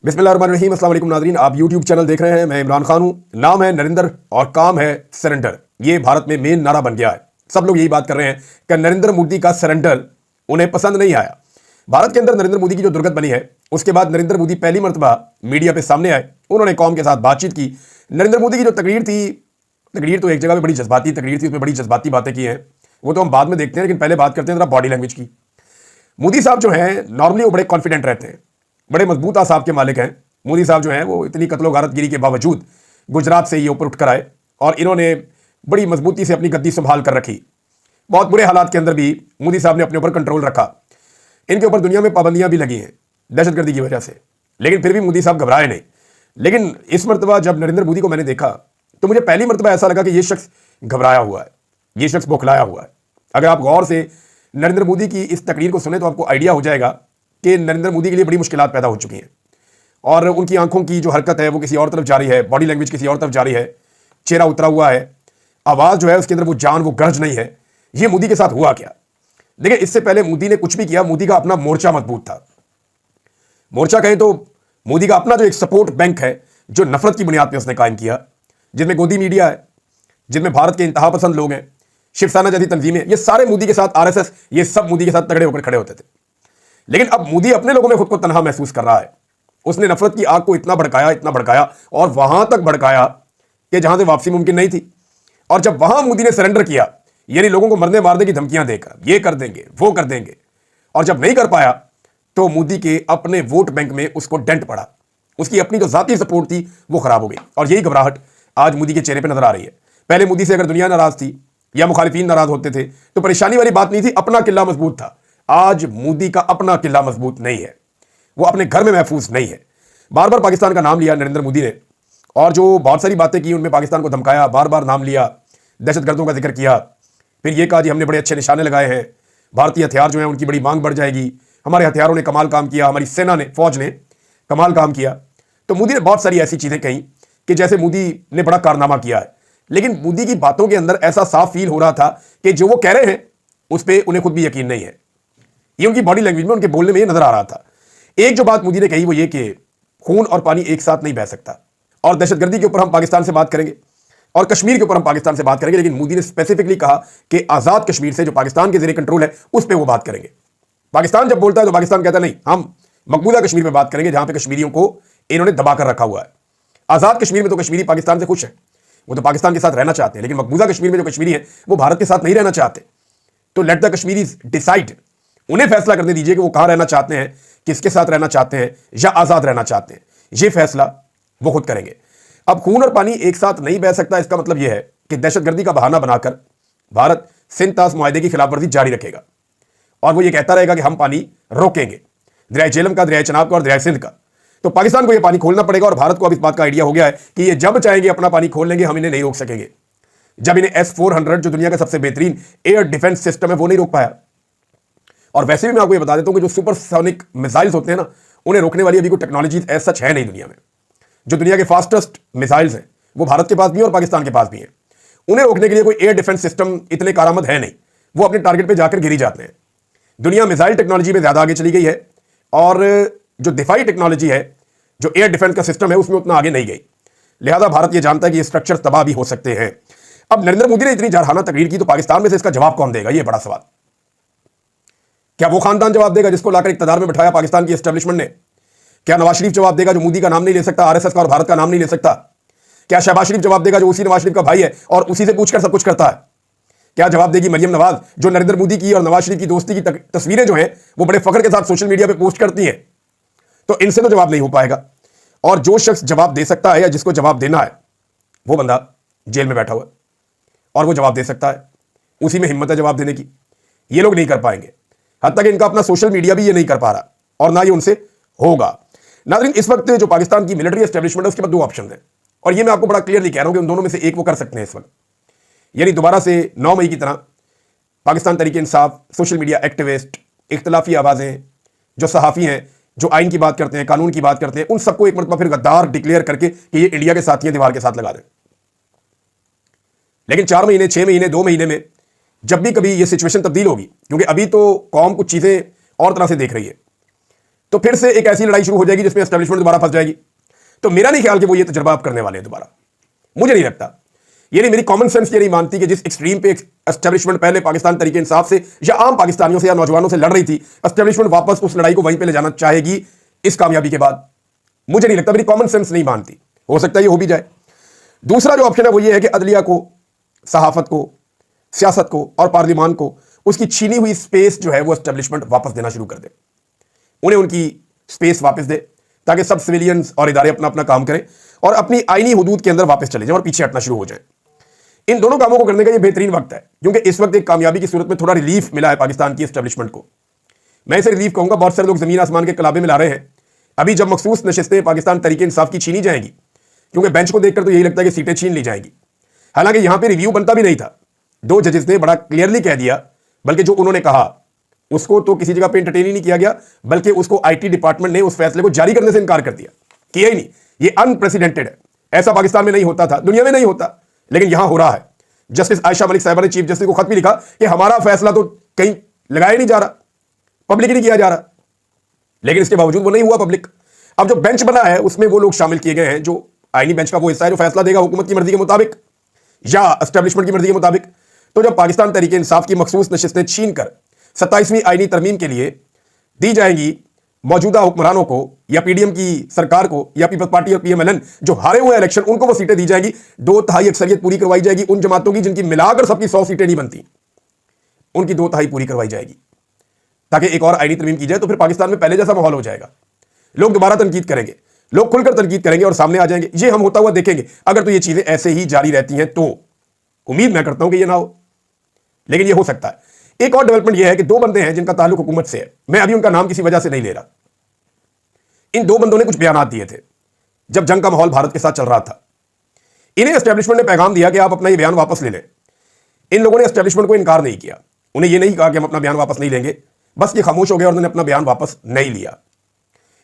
बिस्मिल्लाहिर्रहमानिर्रहीम। अस्सलाम वालेकुम नाज़रीन, आप यूट्यूब चैनल देख रहे हैं। मैं इमरान खान हूँ। नाम है नरेंद्र और काम है सरेंडर। ये भारत में मेन नारा बन गया है। सब लोग यही बात कर रहे हैं कि नरेंद्र मोदी का सरेंडर उन्हें पसंद नहीं आया। भारत के अंदर नरेंद्र मोदी की जो दुर्गत बनी है, उसके बाद नरेंद्र मोदी पहली मरतबा मीडिया पे सामने आए। उन्होंने कौम के साथ बातचीत की। नरेंद्र मोदी की जो तकरीर थी, तकरीर तो एक जगह पे बड़ी जज्बाती तकरीर थी, उसमें बड़ी जज्बाती बातें की हैं, वो तो हम बाद में देखते हैं। लेकिन पहले बात करते हैं जरा बॉडी लैंग्वेज की। मोदी साहब जो हैं नॉर्मली वो बड़े कॉन्फिडेंट रहते हैं, बड़े मजबूत आसाब के मालिक हैं। मोदी साहब जो हैं वो इतनी कत्लो गारतगिरी के बावजूद गुजरात से ये ऊपर उठकर आए और इन्होंने बड़ी मजबूती से अपनी गद्दी संभाल कर रखी। बहुत बुरे हालात के अंदर भी मोदी साहब ने अपने ऊपर कंट्रोल रखा। इनके ऊपर दुनिया में पाबंदियां भी लगी हैं दहशतगर्दी की वजह से, लेकिन फिर भी मोदी साहब घबराए नहीं। लेकिन इस मरतबा जब नरेंद्र मोदी को मैंने देखा तो मुझे पहली मरतबा ऐसा लगा कि ये शख्स घबराया हुआ है, ये शख्स बौखलाया हुआ है। अगर आप गौर से नरेंद्र मोदी की इस तकरीर को सुने तो आपको आइडिया हो जाएगा कि नरेंद्र मोदी के लिए बड़ी मुश्किलात पैदा हो चुकी हैं और उनकी आंखों की जो हरकत है वो किसी और तरफ जारी है, बॉडी लैंग्वेज किसी और तरफ जारी है, चेहरा उतरा हुआ है, आवाज़ जो है उसके अंदर वो जान, वो गरज नहीं है। ये मोदी के साथ हुआ क्या? देखिए, इससे पहले मोदी ने कुछ भी किया, मोदी का अपना मोर्चा मजबूत था। मोर्चा कहें तो मोदी का अपना जो एक सपोर्ट बैंक है जो नफरत की बुनियाद पर उसने कायम किया, जिसमें गोदी मीडिया है, जिसमें भारत के इंतहा पसंद लोग हैं, शिवसेना जैसी तंजीमें, ये सारे मोदी के साथ, आरएसएस, ये सब मोदी के साथ तगड़े होकर खड़े होते थे। लेकिन अब मोदी अपने लोगों में खुद को तनहा महसूस कर रहा है। उसने नफरत की आग को इतना भड़काया और वहां तक भड़काया कि जहां से वापसी मुमकिन नहीं थी। और जब वहां मोदी ने सरेंडर किया, यानी लोगों को मरने मारने की धमकियां देकर, ये कर देंगे वो कर देंगे, और जब नहीं कर पाया तो मोदी के अपने वोट बैंक में उसको डेंट पड़ा। उसकी अपनी जो जाती सपोर्ट थी वो खराब हो गई और यही घबराहट आज मोदी के चेहरे पर नजर आ रही है। पहले मोदी से अगर दुनिया नाराज थी या मुखालिफिन नाराज होते थे तो परेशानी वाली बात नहीं थी, अपना किला मजबूत था। आज मोदी का अपना किला मजबूत नहीं है, वो अपने घर में महफूज नहीं है। बार बार पाकिस्तान का नाम लिया नरेंद्र मोदी ने और जो बहुत सारी बातें की उनमें पाकिस्तान को धमकाया, बार बार नाम लिया, दहशतगर्दों का जिक्र किया, फिर ये कहा जी हमने बड़े अच्छे निशाने लगाए हैं, भारतीय हथियार जो है उनकी बड़ी मांग बढ़ जाएगी, हमारे हथियारों ने कमाल काम किया, हमारी सेना ने, फौज ने कमाल काम किया। तो मोदी ने बहुत सारी ऐसी चीजें कही कि जैसे मोदी ने बड़ा कारनामा किया है। लेकिन मोदी की बातों के अंदर ऐसा साफ फील हो रहा था कि जो वो कह रहे हैं उस पर उन्हें खुद भी यकीन नहीं है। ये उनकी बॉडी लैंग्वेज में, उनके बोलने में ये नजर आ रहा था। एक जो बात मोदी ने कही वो ये कि खून और पानी एक साथ नहीं बह सकता, और दहशतगर्दी के ऊपर हम पाकिस्तान से बात करेंगे और कश्मीर के ऊपर हम पाकिस्तान से बात करेंगे, लेकिन मोदी ने स्पेसिफिकली कहा कि आजाद कश्मीर से जो पाकिस्तान के ज़ेरे कंट्रोल है उस पर वो बात करेंगे। पाकिस्तान जब बोलता है तो पाकिस्तान कहता नहीं, हम मकबूजा कश्मीर में बात करेंगे जहां पे कश्मीरियों को इन्होंने दबाकर रखा हुआ है। आजाद कश्मीर में तो कश्मीरी पाकिस्तान से खुश है, वो तो पाकिस्तान के साथ रहना चाहते हैं, लेकिन मकबूजा कश्मीर में जो कश्मीरी है वो भारत के साथ नहीं रहना चाहते। तो लेट द कश्मीरीज डिसाइड, उन्हें फैसला करने दीजिए कि वो कहां रहना चाहते हैं, किसके साथ रहना चाहते हैं या आजाद रहना चाहते हैं। ये फैसला वो खुद करेंगे। अब खून और पानी एक साथ नहीं बह सकता, इसका मतलब यह है कि दहशतगर्दी का बहाना बनाकर भारत सिंध तास मुआहदे की खिलाफवर्जी जारी रखेगा और वो ये कहता रहेगा कि हम पानी रोकेंगे, दरिया झेलम का, दरिया चनाब का और दरिया सिंध का। तो पाकिस्तान को ये पानी खोलना पड़ेगा और भारत को अब इस बात का आइडिया हो गया है कि ये जब चाहेंगे अपना पानी खोल लेंगे, हम इन्हें नहीं रोक सकेंगे। जब इन्हें S-400 जो दुनिया का सबसे बेहतरीन एयर डिफेंस सिस्टम है वो नहीं रोक पाया। और वैसे भी मैं आपको ये बता देता हूं कि जो सुपरसोनिक मिसाइल्स होते हैं ना, उन्हें रोकने वाली अभी कोई टेक्नोलॉजी एज सच है नहीं दुनिया में। जो दुनिया के फास्टेस्ट मिसाइल्स हैं वो भारत के पास भी है और पाकिस्तान के पास भी है। उन्हें रोकने के लिए कोई एयर डिफेंस सिस्टम इतने कारआमद है नहीं, वो अपने टारगेट पे जाकर गिरी जाते हैं। दुनिया मिसाइल टेक्नोलॉजी में ज्यादा आगे चली गई है और जो दिफाई टेक्नोलॉजी है, जो एयर डिफेंस का सिस्टम है, उसमें उतना आगे नहीं गई। लिहाजा भारत ये जानता है कि ये स्ट्रक्चर तबाह भी हो सकते हैं। अब नरेंद्र मोदी ने इतनी जारहाना तकरीर की तो पाकिस्तान में से इसका जवाब कौन देगा, ये बड़ा सवाल। क्या वो खानदान जवाब देगा जिसको लाकर इक्तदार में बिठाया पाकिस्तान की एस्टेब्लिशमेंट ने? क्या नवाज शरीफ जवाब देगा जो मोदी का नाम नहीं ले सकता, आरएसएस का और भारत का नाम नहीं ले सकता? क्या शहबाज शरीफ जवाब देगा जो उसी नवाज शरीफ का भाई है और उसी से पूछकर सब कुछ करता है? क्या जवाब देगी मरियम नवाज जो नरेंद्र मोदी की और नवाज शरीफ की दोस्ती की तस्वीरें जो हैं वो बड़े फख्र के साथ सोशल मीडिया पे पोस्ट करती हैं? तो इनसे तो जवाब नहीं हो पाएगा। और जो शख्स जवाब दे सकता है या जिसको जवाब देना है वो बंदा जेल में बैठा हुआ है और वो जवाब दे सकता है, उसी में हिम्मत है जवाब देने की। ये लोग नहीं कर पाएंगे, हत्ता कि इनका अपना सोशल मीडिया भी ये नहीं कर पा रहा और ना ये उनसे होगा। नाज़रीन, इस वक्त जो पाकिस्तान की मिलिट्री एस्टेब्लिशमेंट है उसके पास दो ऑप्शन है और ये मैं आपको बड़ा क्लियरली कह रहा हूं कि उन दोनों में से एक वो कर सकते हैं इस वक्त। यानी दोबारा से 9 मई की तरह Pakistan Tehreek Insaf, social media activist, इख्तलाफी आवाज़ें, जो सहाफ़ी हैं, जो आइन की बात करते हैं, कानून की बात करते हैं, उन सबको एक मरतबा फिर गद्दार डिक्लेयर करके कि ये इंडिया के साथी हैं, दीवार के साथ लगा दें। लेकिन 4 महीने, 6 महीने, 2 महीने में जब भी कभी ये सिचुएशन तब्दील होगी, क्योंकि अभी तो कौम कुछ चीज़ें और तरह से देख रही है। तो फिर से एक ऐसी लड़ाई शुरू हो जाएगी जिसमें एस्टेब्लिशमेंट दोबारा फंस जाएगी। तो मेरा नहीं ख्याल कि वो ये तजर्बा आप करने वाले हैं दोबारा, मुझे नहीं लगता। ये नहीं, मेरी कॉमन सेंस ये नहीं मानती कि जिस एक्सट्रीम पे एस्टेब्लिशमेंट पहले पाकिस्तान तरीके इंसाफ से या आम पाकिस्तानियों से या नौजवानों से लड़ रही थी, एस्टेब्लिशमेंट वापस उस लड़ाई को वहीं पे ले जाना चाहेगी इस कामयाबी के बाद। मुझे नहीं लगता, मेरी कॉमन सेंस नहीं मानती। हो सकता है ये हो भी जाए। दूसरा जो ऑप्शन है वो ये है कि अदलिया को, सहाफत को, सियासत को और पार्लिमान को उसकी छीनी हुई स्पेस जो है वो एस्टेब्लिशमेंट वापस देना शुरू कर दे, उन्हें उनकी स्पेस वापस दे, ताकि सब सिविलियंस और इदारे अपना अपना काम करें और अपनी आईनी हुदूद के अंदर वापस चले जाएं और पीछे हटना शुरू हो जाए। इन दोनों कामों को करने का ये बेहतरीन वक्त है, क्योंकि इस वक्त एक कामयाबी की सूरत में थोड़ा रिलीफ मिला है पाकिस्तान की एस्टेब्लिशमेंट को। मैं इसे रिलीफ कहूंगा। बहुत सारे लोग जमीन आसमान के कलाबे में ला रहे हैं। अभी जब मखसूस नशिस्तें पाकिस्तान तरीके इंसाफ की छीनी जाएंगी, क्योंकि बेंच को देखकर तो यही लगता है कि सीटें छीन ली जाएंगी, हालांकि यहां पर रिव्यू बनता भी नहीं था। दो जजेस ने बड़ा क्लियरली कह दिया, बल्कि जो उन्होंने कहा उसको तो किसी जगह पे एंटरटेन ही नहीं किया गया, बल्कि उसको आईटी डिपार्टमेंट ने उस फैसले को जारी करने से इनकार कर दिया, किया ही नहीं। ये अनप्रेसिडेंटेड है, ऐसा पाकिस्तान में नहीं होता था, दुनिया में नहीं होता, लेकिन यहां हो रहा है। जस्टिस आयशा मलिक साहिबा ने चीफ जस्टिस को खत भी लिखा कि हमारा फैसला तो कहीं लगाया नहीं जा रहा, पब्लिक नहीं किया जा रहा, लेकिन इसके बावजूद वो नहीं हुआ पब्लिक। अब जो बेंच बना है उसमें वो लोग शामिल किए गए हैं जो आईनी बेंच का वो हिस्सा है जो फैसला देगा हुकूमत की मर्जी के मुताबिक या एस्टेब्लिशमेंट की मर्जी के मुताबिक। तो जब पाकिस्तान तरीके इंसाफ की मखसूस नशिस्तें छीन कर 27वीं आईनी तरमीम के लिए दी जाएंगी मौजूदा हुक्मरानों को या पीडीएम की सरकार को या पीपल्स पार्टी और पीएमएलएन जो हारे हुए इलेक्शन, उनको वो सीटें दी जाएंगी। 2/3 अक्सरियत पूरी करवाई जाएगी उन जमातों की जिनकी मिलाकर सबकी 100 सीटें नहीं बनती, उनकी 2/3 पूरी करवाई जाएगी, ताकि एक और आईनी तरमीम की जाए। तो फिर पाकिस्तान में पहले जैसा माहौल हो जाएगा, लोग दोबारा तनकीद करेंगे, लोग खुलकर तनकीद करेंगे और सामने आ जाएंगे। ये हम होता हुआ देखेंगे। अगर तो ये चीजें ऐसे ही जारी रहती हैं तो उम्मीद मैं करता हूं कि ये ना हो, लेकिन ये हो सकता है। एक और डेवलपमेंट यह है कि दो बंदे हैं जिनका ताल्लुक हुकूमत से है। मैं अभी उनका नाम किसी वजह से नहीं ले रहा। इन दो बंदों ने कुछ बयान दिए थे जब जंग का माहौल भारत के साथ चल रहा था। इन्हें एस्टेब्लिशमेंट ने पैगाम दिया कि आप अपना ये बयान वापस ले लें। इन लोगों ने एस्टेब्लिशमेंट को इनकार नहीं किया, उन्हें यह नहीं कहा कि हम अपना बयान वापस नहीं लेंगे, बस ये खामोश हो गए और उन्होंने अपना बयान वापस नहीं लिया।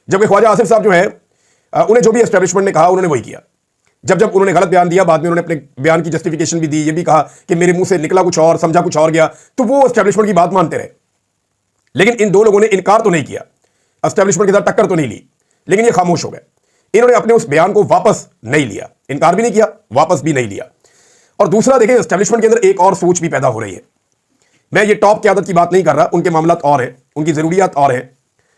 जबकि ख्वाजा आसिफ साहब जो है उन्हें जो भी एस्टेब्लिशमेंट ने कहा उन्होंने वही किया। जब जब उन्होंने गलत बयान दिया, बाद में उन्होंने अपने बयान की जस्टिफिकेशन भी दी, ये भी कहा कि मेरे मुंह से निकला कुछ और, समझा कुछ और गया, तो वो एस्टेब्लिशमेंट की बात मानते रहे। लेकिन इन दो लोगों ने इनकार तो नहीं किया, एस्टेब्लिशमेंट के साथ टक्कर तो नहीं ली, लेकिन ये खामोश हो गए। इन्होंने अपने उस बयान को वापस नहीं लिया, इनकार भी नहीं किया, वापस भी नहीं लिया। और दूसरा देखें, एस्टेब्लिशमेंट के अंदर एक और सोच भी पैदा हो रही है। मैं ये टॉप क़यादत की बात नहीं कर रहा, उनके मामलात और हैं, उनकी जरूरियात और हैं,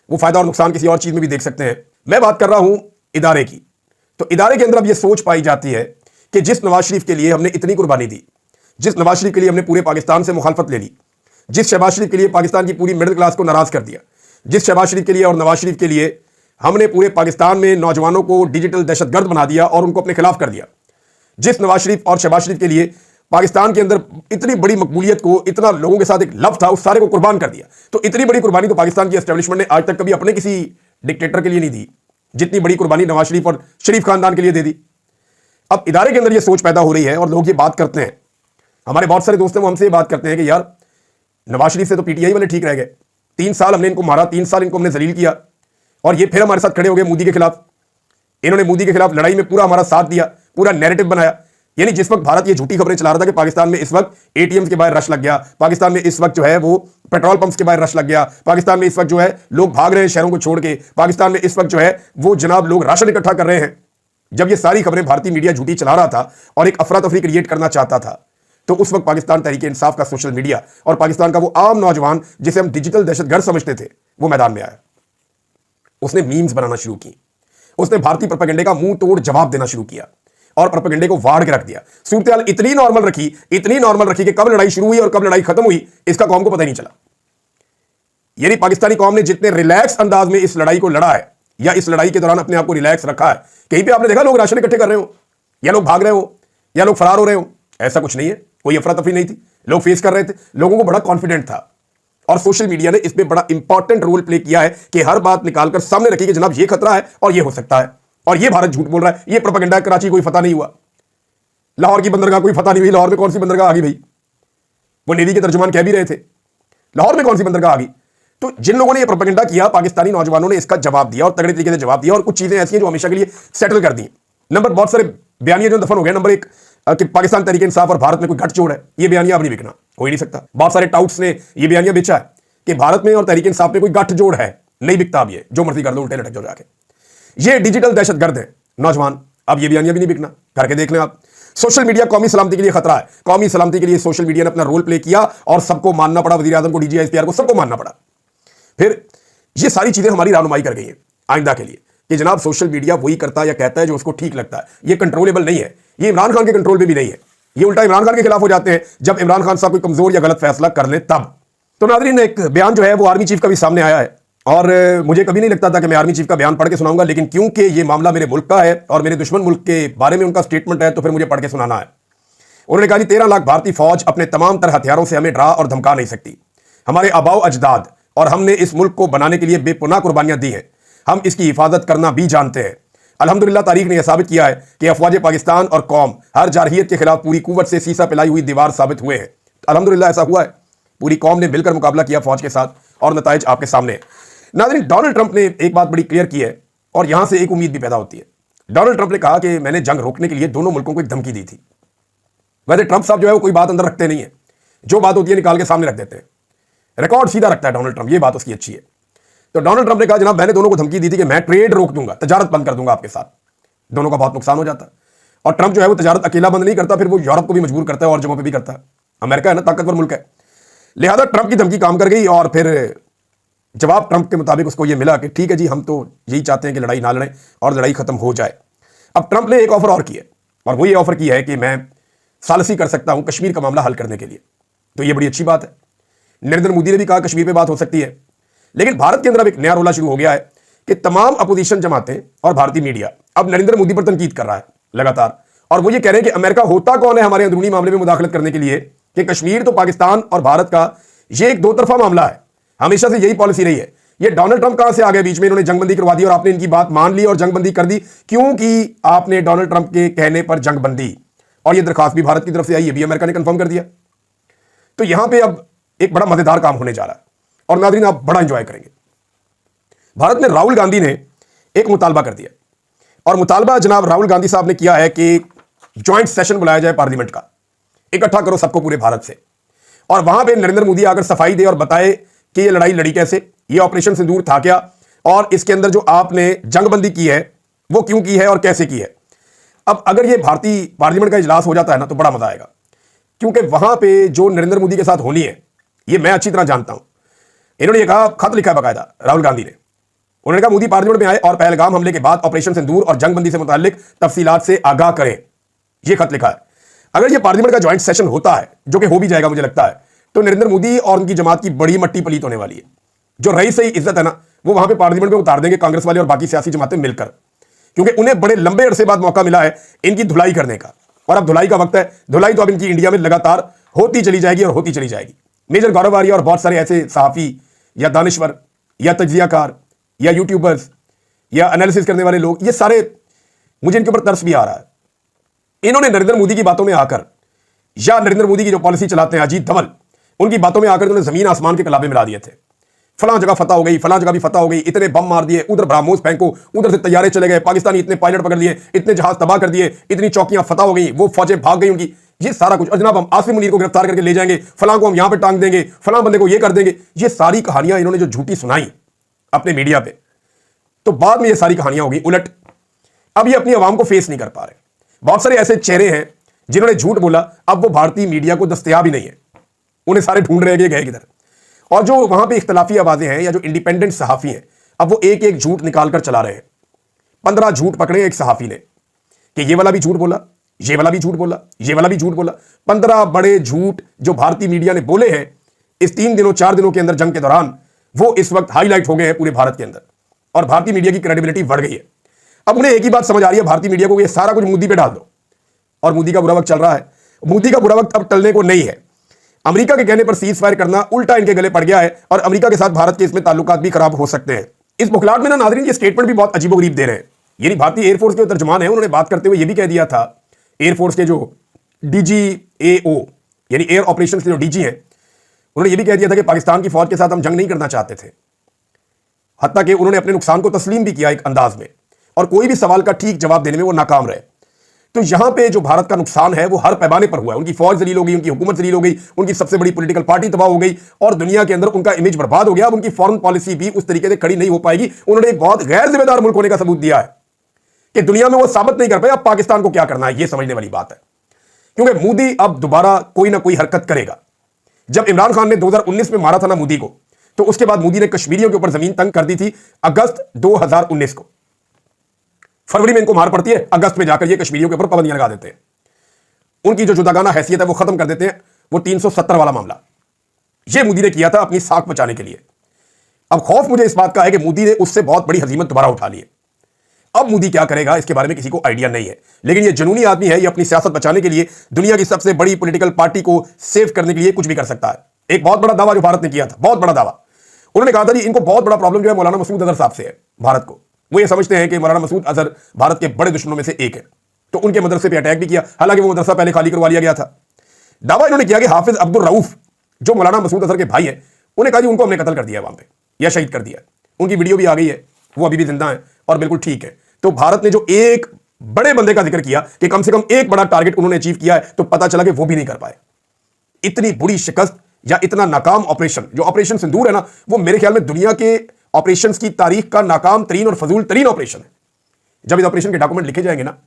वो फायदा और नुकसान किसी और चीज में भी देख सकते हैं। मैं बात कर रहा हूं इदारे की। तो इदारे के अंदर अब यह सोच पाई जाती है कि जिस नवाज शरीफ के लिए हमने इतनी कुर्बानी दी, जिस नवाज शरीफ के लिए हमने पूरे पाकिस्तान से मुखालफत ले ली, जिस शहबाज शरीफ के लिए पाकिस्तान की पूरी मिडिल क्लास को नाराज कर दिया, जिस शहबाज शरीफ के लिए और नवाज शरीफ के लिए हमने पूरे पाकिस्तान में नौजवानों को डिजिटल दहशतगर्द बना दिया और उनको अपने खिलाफ कर दिया, जिस नवाज शरीफ और शहबाज शरीफ के लिए पाकिस्तान के अंदर इतनी बड़ी मकबूलियत को, इतना लोगों के साथ एक लव था, उस सारे को कुर्बान कर दिया। तो इतनी बड़ी कुर्बानी तो पाकिस्तान की एस्टेब्लिशमेंट ने आज तक कभी अपने किसी डिक्टेटर के लिए नहीं दी, जितनी बड़ी कुर्बानी नवाज शरीफ और शरीफ खानदान के लिए दे दी। अब इदारे के अंदर यह सोच पैदा हो रही है और लोग ये बात करते हैं, हमारे बहुत सारे दोस्त हैं वो हमसे ये बात करते हैं कि यार नवाज शरीफ से तो पीटीआई वाले ठीक रह गए, 3 साल हमने इनको मारा, 3 साल इनको हमने जलील किया और ये फिर हमारे साथ खड़े हो गए मोदी के खिलाफ। इन्होंने मोदी के खिलाफ लड़ाई में पूरा हमारा साथ दिया, पूरा नैरेटिव बनाया। यानी जिस वक्त भारत ये झूठी खबरें चला रहा था कि पाकिस्तान में इस वक्त एटीएम्स के बाहर रश लग गया, पाकिस्तान में इस वक्त जो है वो पेट्रोल पंप्स के बाहर रश लग गया, पाकिस्तान में इस वक्त जो है लोग भाग रहे हैं शहरों को छोड़ के, पाकिस्तान में इस वक्त जो है वो जनाब लोग राशन इकट्ठा कर रहे हैं। जब ये सारी खबरें भारतीय मीडिया झूठी चला रहा था और एक अफरा तफरी क्रिएट करना चाहता था, तो उस वक्त पाकिस्तान तहरीक इंसाफ का सोशल मीडिया और पाकिस्तान का वो आम नौजवान जिसे हम डिजिटल दहशतगर्द समझते थे, वो मैदान में आया। उसने मीम्स बनाना शुरू की, उसने भारतीय प्रोपेगेंडे का मुंह तोड़ जवाब देना शुरू किया और प्रोपेगेंडे को वाड़ के रख दिया। सूरत-ए-हाल इतनी नॉर्मल रखी कि कब लड़ाई शुरू हुई और कब लड़ाई खत्म हुई इसका कौम को पता ही नहीं चला। यानी पाकिस्तानी कौम ने जितने रिलैक्स अंदाज में इस लड़ाई को लड़ा है या इस लड़ाई के दौरान अपने आप को रिलैक्स रखा है, कहीं पे आपने देखा लोग राशन इकट्ठे कर रहे हो या लोग भाग रहे हो या लोग फरार हो रहे हो? ऐसा कुछ नहीं है, कोई अफरा तफरी नहीं थी, लोग फेस कर रहे थे, लोगों को बड़ा कॉन्फिडेंट था। और सोशल मीडिया ने इसमें बड़ा इंपॉर्टेंट रोल प्ले किया है कि हर बात निकालकर सामने रखी कि जनाब ये खतरा है और ये हो सकता है और ये भारत झूठ बोल रहा है, ये प्रोपेगेंडा। कराची कोई फतह नहीं हुआ, लाहौर की बंदरगाह कोई फतह नहीं हुई। लाहौर में कौन सी बंदरगाह आ गई भाई? वो नेवी के तर्जुमान कह भी रहे थे, लाहौर में कौन सी बंदरगाह आ गई? तो जिन लोगों ने ये प्रोपेगेंडा किया, पाकिस्तानी नौजवानों ने इसका जवाब दिया और तगड़े तरीके से जवाब दिया और कुछ चीजें ऐसी हैं जो हमेशा के लिए सेटल कर दी। नंबर बहुत सारे बयानिया जो दफन हो गए। नंबर 1 कि पाकिस्तान तहरीक इंसाफ और भारत में कोई गठजोड़ है, ये बयानिया अब नहीं बिकना, हो ही नहीं सकता। बहुत सारे टाउट्स ने ये बयानिया बेचा है कि भारत में और तहरीक इंसाफ में कोई गठजोड़ है, नहीं बिकता अब ये, जो मर्जी कर लो उल्टे लटक जाओ जाके। ये डिजिटल दहशतगर्द है नौजवान, अब ये बयानिया भी नहीं बिकना, करके देख लें आप। सोशल मीडिया कौमी सलामती के लिए खतरा है, कौमी सलामती के लिए सोशल मीडिया ने अपना रोल प्ले किया और सबको मानना पड़ा, वजीर आजम को, डीजी ISPR को, सबको मानना पड़ा। फिर ये सारी चीजें हमारी रहनुमाई कर गई हैं आइंदा के लिए कि जनाब सोशल मीडिया वही करता है या कहता है जो उसको ठीक लगता है, ये कंट्रोलेबल नहीं है, ये इमरान खान के कंट्रोल में भी नहीं है, ये उल्टा इमरान खान के खिलाफ हो जाते हैं जब इमरान खान साहब कोई कमजोर या गलत फैसला कर ले तब। तो नाज़रीन, एक बयान जो है वो आर्मी चीफ का भी सामने आया है और मुझे कभी नहीं लगता था कि मैं आर्मी चीफ का बयान पढ़ के सुनाऊंगा, लेकिन क्योंकि ये मामला मेरे मुल्क का है और मेरे दुश्मन मुल्क के बारे में उनका स्टेटमेंट है तो फिर मुझे पढ़ के सुनाना है। उन्होंने कहा जी 13 लाख भारतीय फौज अपने तमाम तरह हथियारों से हमें डरा और धमका नहीं सकती। हमारे आबाओ अजदाद और हमने इस मुल्क को बनाने के लिए बेपुनाह कुर्बानियां दी हैं, हम इसकी हिफाजत करना भी जानते हैं। अल्हम्दुलिल्लाह तारीख ने यह साबित किया है कि अफवाज पाकिस्तान और कौम हर जारहियत के खिलाफ पूरी कुव्वत से सीसा पिलाई हुई दीवार साबित हुए हैं। अल्हम्दुलिल्लाह ऐसा हुआ है, पूरी कौम ने मिलकर मुकाबला किया फौज के साथ और नताइज आपके सामने है। नाज़रीन, डोनाल्ड ट्रंप ने एक बात बड़ी क्लियर की है और यहां से एक उम्मीद भी पैदा होती है। डोनाल्ड ट्रंप ने कहा कि मैंने जंग रोकने के लिए दोनों मुल्कों को एक धमकी दी थी। वैसे ट्रंप साहब जो है वो कोई बात अंदर रखते नहीं है, जो बात होती है निकाल के सामने रख देते हैं, रिकॉर्ड सीधा रखता है डोनाल्ड ट्रंप, ये बात उसकी अच्छी है। तो डोनाल्ड ट्रंप ने कहा जनाब मैंने दोनों को धमकी दी थी कि मैं ट्रेड रोक दूंगा, तजारत बंद कर दूंगा आपके साथ, दोनों का बहुत नुकसान हो जाता। और ट्रंप जो है वो तजारत अकेला बंद नहीं करता, फिर वो यूरोप को भी मजबूर करता है और जगहों पर भी करता है। अमेरिका है ना, ताकतवर मुल्क है, लिहाजा ट्रंप की धमकी काम कर गई और फिर जवाब ट्रंप के मुताबिक उसको ये मिला कि ठीक है जी, हम तो यही चाहते हैं कि लड़ाई ना लड़ें और लड़ाई खत्म हो जाए। अब ट्रंप ने एक ऑफर और की है और वो ये ऑफर की है कि मैं सालसी कर सकता हूं कश्मीर का मामला हल करने के लिए। तो ये बड़ी अच्छी बात है। नरेंद्र मोदी ने भी कहा कश्मीर पे बात हो सकती है, लेकिन भारत के अंदर अब एक नया रोला शुरू हो गया है कि तमाम अपोजिशन जमातें और भारतीय मीडिया अब नरेंद्र मोदी पर तनकीद कर रहा है लगातार, और वो ये कह रहे हैं कि अमेरिका होता कौन है हमारे अंदरूनी मामले में मुदाखलत करने के लिए, कि कश्मीर तो पाकिस्तान और भारत का ये एक दो तरफा मामला है, हमेशा से यही पॉलिसी रही है। ये डोनाल्ड ट्रंप कहां से आ गए बीच में, इन्होंने जंगबंदी करवा दी और आपने इनकी बात मान ली और जंगबंदी कर दी, क्योंकि आपने डोनाल्ड ट्रंप के कहने पर जंगबंदी, और ये दरखास्त भी भारत की तरफ से आई, ये भी अमेरिका ने कंफर्म कर दिया। तो यहां पे अब एक बड़ा मजेदार काम होने जा रहा है और नाज़रीन आप बड़ा एंजॉय करेंगे। भारत में राहुल गांधी ने एक मुतालबा कर दिया और मुतालबा जनाब राहुल गांधी साहब ने किया है कि ज्वाइंट सेशन बुलाया जाए पार्लियामेंट का, इकट्ठा करो सबको पूरे भारत से, और वहां पे नरेंद्र मोदी आकर सफाई दे और बताए कि ये लड़ाई लड़ी कैसे, ये ऑपरेशन सिंदूर था क्या, और इसके अंदर जो आपने जंगबंदी की है वो क्यों की है और कैसे की है। अब अगर ये भारतीय पार्लियामेंट का इजलास हो जाता है ना तो बड़ा मजा आएगा, क्योंकि वहां पे जो नरेंद्र मोदी के साथ होनी है ये मैं अच्छी तरह जानता हूं। इन्होंने ये कहा, खत लिखा है बाकायदा राहुल गांधी ने, उन्होंने कहा मोदी पार्लियामेंट में आए और पहलगाम हमले के बाद ऑपरेशन सिंदूर और जंगबंदी से मुताल्लिक तफसीलात से आगाह करें, ये खत लिखा है। अगर ये पार्लियामेंट का ज्वाइंट सेशन होता है, जो कि हो भी जाएगा मुझे लगता है, तो नरेंद्र मोदी और उनकी जमात की बड़ी मट्टी पलीत होने वाली है। जो रही सही इज्जत है ना वो वहां पे पार्लियामेंट में उतार देंगे कांग्रेस वाले और बाकी सियासी जमातें मिलकर, क्योंकि उन्हें बड़े लंबे अरसे बाद मौका मिला है इनकी धुलाई करने का, और अब धुलाई का वक्त है। धुलाई तो अब इनकी इंडिया में लगातार होती चली जाएगी और होती चली जाएगी। मेजर गौरव आर्या और बहुत सारे ऐसे सहाफी या दानिश्वर या तज्जियाकार या यूट्यूबर्स या एनालिसिस करने वाले लोग, ये सारे मुझे इनके ऊपर तरस भी आ रहा है। इन्होंने नरेंद्र मोदी की बातों में आकर, या नरेंद्र मोदी की जो पॉलिसी चलाते हैं अजीत धवल, उनकी बातों में आकर उन्होंने जमीन आसमान के कलाबे मिला दिए थे। फलां जगह फतह हो गई, फलां जगह भी फतह हो गई, इतने बम मार दिए, उधर ब्रह्मोस फेंको, उधर से तैयारे चले गए, पाकिस्तानी इतने पायलट पकड़ लिए, इतने जहाज तबाह कर दिए, इतनी चौकियां फतह हो गई, वो फौजें भाग गई उनकी, ये सारा कुछ। और जनाब हम आसिम मुनीर को गिरफ्तार करके ले जाएंगे, फलां को हम यहां पे टांग देंगे, फलां बंदे को ये कर देंगे, ये सारी कहानियां इन्होंने जो झूठी सुनाई अपने मीडिया पे, तो बाद में ये सारी कहानियां हो गई उलट। अब ये अपनी आवाम को फेस नहीं कर पा रहे। बहुत सारे ऐसे चेहरे हैं जिन्होंने झूठ बोला, अब वो भारतीय मीडिया को दस्तयाब ही नहीं है, उन्हें सारे ढूंढ रहे हैं गए किधर। और जो वहां पे इख्तलाफी आवाजें हैं या जो इंडिपेंडेंट सहाफी हैं, अब वो एक एक झूठ निकाल कर चला रहे हैं। 15 झूठ पकड़े एक सहाफी ने कि ये वाला भी झूठ बोला, ये वाला भी झूठ बोला, ये वाला भी झूठ बोला। 15 बड़े झूठ जो भारतीय मीडिया ने बोले हैं इस 3 दिनों 4 दिनों के अंदर जंग के दौरान, वो इस वक्त हाईलाइट हो गए हैं पूरे भारत के अंदर और भारतीय मीडिया की क्रेडिबिलिटी बढ़ गई है। अब उन्हें एक ही बात समझ आ रही है भारतीय मीडिया को, ये सारा कुछ मोदी पे डाल दो, और मोदी का बुरा वक्त चल रहा है। मोदी का बुरा वक्त अब टलने को नहीं है। अमेरिका के कहने पर सीज फायर करना उल्टा इनके गले पड़ गया है और अमेरिका के साथ भारत के इसमें ताल्लुकात भी खराब हो सकते हैं। इस बुखलाहट में ना नाज़रीन ये स्टेटमेंट भी बहुत अजीबोगरीब दे रहे हैं। यानी भारतीय एयरफोर्स के तर्जमान है, उन्होंने बात करते हुए ये भी कह दिया था, एयरफोर्स के जो DGAO यानी एयर ऑपरेशंस के जो DG हैं, उन्होंने ये भी कह दिया था कि पाकिस्तान की फौज के साथ हम जंग नहीं करना चाहते थे। हत्ता कि उन्होंने अपने नुकसान को तस्लीम भी किया एक अंदाज में, और कोई भी सवाल का ठीक जवाब देने में वो नाकाम रहे। तो यहां पे जो भारत का नुकसान है वो हर पैमाने पर हुआ है। उनकी फौज जलील हो गई, उनकी हुकूमत जलील हो गई, उनकी सबसे बड़ी पॉलिटिकल पार्टी तबाह हो गई और दुनिया के अंदर उनका इमेज बर्बाद हो गया। अब उनकी फॉरेन पॉलिसी भी उस तरीके से खड़ी नहीं हो पाएगी। उन्होंने एक बहुत गैर जिम्मेदार मुल्क होने का सबूत दिया है कि दुनिया में वो साबित नहीं कर पाए अब पाकिस्तान को क्या करना है। ये समझने वाली बात है, क्योंकि मोदी अब दोबारा कोई ना कोई हरकत करेगा। जब इमरान खान ने 2019 में मारा था ना मोदी को, तो उसके बाद मोदी ने कश्मीरियों के ऊपर जमीन तंग कर दी थी अगस्त 2019 को। फरवरी में इनको मार पड़ती है, अगस्त में जाकर ये कश्मीरियों के ऊपर पाबंदियां लगा देते हैं। उनकी जो जुदागाना हैसियत है वो खत्म कर देते हैं। वो 370 वाला मामला ये मोदी ने किया था अपनी साख बचाने के लिए। अब खौफ मुझे इस बात का है कि मोदी ने उससे बहुत बड़ी हजीमत दोबारा उठा ली है। अब मोदी क्या करेगा इसके बारे में किसी को आइडिया नहीं है, लेकिन ये जुनूनी आदमी है, ये अपनी सियासत बचाने के लिए दुनिया की सबसे बड़ी पॉलिटिकल पार्टी को सेव करने के लिए कुछ भी कर सकता है। एक बहुत बड़ा दावा जो भारत ने किया था, बहुत बड़ा दावा, उन्होंने कहा था जी इनको बहुत बड़ा प्रॉब्लम जो है मौलाना मसूद अजहर साहब से है भारत को। वो ये समझते हैं कि मौलाना मसूद अजहर भारत के बड़े दुश्मनों में से एक है, तो उनके मदरसे पे अटैक भी किया। हालांकि वो मदरसा पहले खाली करवा लिया गया था। दावा इन्होंने किया कि हाफिज अब्दुल रऊफ जो मौलाना मसूद अजहर के भाई है, उन्हें कहा जी उनको हमने कत्ल कर दिया वहां पे या शहीद कर दिया। उनकी वीडियो भी आ गई है, वो अभी भी जिंदा है और बिल्कुल ठीक है। तो भारत ने जो एक बड़े बंदे का जिक्र किया कि कम से कम एक बड़ा टारगेट उन्होंने अचीव किया है, तो पता चला कि वो भी नहीं कर पाए। इतनी बुरी शिकस्त या इतना नाकाम ऑपरेशन, जो ऑपरेशन सिंदूर है ना, वो मेरे ख्याल में दुनिया के ऑपरेशंस की तारीख का नाकाम तरीन और फजूल तरीन ऑपरेशन है। जब इस ऑपरेशन के डॉक्यूमेंट लिखे जाएंगे ना,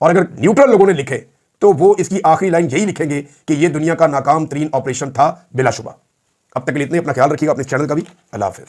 और अगर न्यूट्रल लोगों ने लिखे, तो वो इसकी आखिरी लाइन यही लिखेंगे कि ये दुनिया का नाकाम तरीन ऑपरेशन था बिलाशुबा। अब तक के लिए इतने, अपना ख्याल रखिएगा, अपने चैनल का भी। अल्लाह हाफिज।